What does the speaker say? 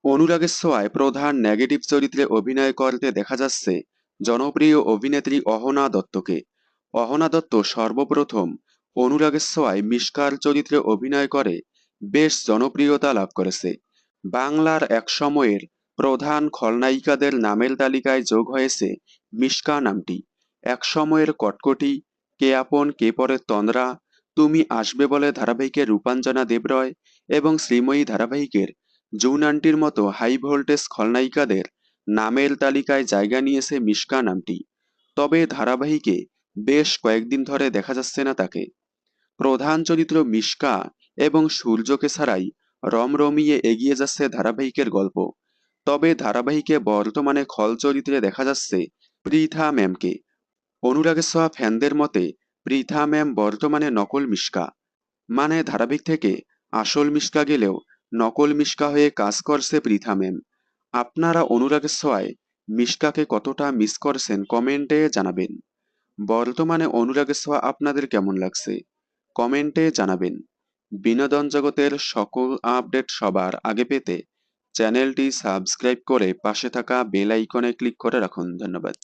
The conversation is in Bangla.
অনুরাগের ছোঁয়ায় প্রধান নেগেটিভ চরিত্রে অভিনয় করতে দেখা যাচ্ছে জনপ্রিয় অভিনেত্রী অহনা দত্তকে। অহনা দত্ত সর্বপ্রথম অনুরাগের ছোঁয়ায় মিশকার চরিত্রে অভিনয় করে বেশ জনপ্রিয়তা লাভ করেছে। বাংলার একসময়ের প্রধান খলনায়িকাদের নামের তালিকায় যোগ হয়েছে মিশকা নামটি। একসময়ের কটকটি, কে আপন কে পরের তন্দ্রা, তুমি আসবে বলে ধারাবাহিকের রূপাঞ্জনা দেবরয় এবং শ্রীময়ী ধারাবাহিকের জুন আন্টির মতো হাই ভোল্টেজ খলনায়িকাদের নামের তালিকায় জায়গা নিয়েছে মিশকা নামটি। তবে ধারাবাহিকে বেশ কয়েকদিন ধরে দেখা যাচ্ছে না তাকে। প্রধান চরিত্র মিশকা এবং সূর্যকে ছাড়াই রমরমিয়ে এগিয়ে যাচ্ছে ধারাবাহিকের গল্প। তবে ধারাবাহিকে বর্তমানে খল চরিত্রে দেখা যাচ্ছে পৃথা ম্যামকে। অনুরাগের ছোঁয়া ফ্যানদের মতে পৃথা ম্যাম বর্তমানে নকল মিশকা। মানে ধারাবাহিক থেকে আসল মিশকা গেলেও নকল মিশকা হয়ে কাজ করছে পৃথা ম্যাম। আপনারা অনুরাগের ছোঁয়ায় মিশকাকে কতটা মিস করছেন কমেন্টে জানাবেন। বর্তমানে অনুরাগের ছোঁয়া আপনাদের কেমন লাগছে কমেন্টে জানাবেন। বিনোদন জগতের সকল আপডেট সবার আগে পেতে চ্যানেলটি সাবস্ক্রাইব করে পাশে থাকা বেল আইকনে ক্লিক করে রাখুন। ধন্যবাদ।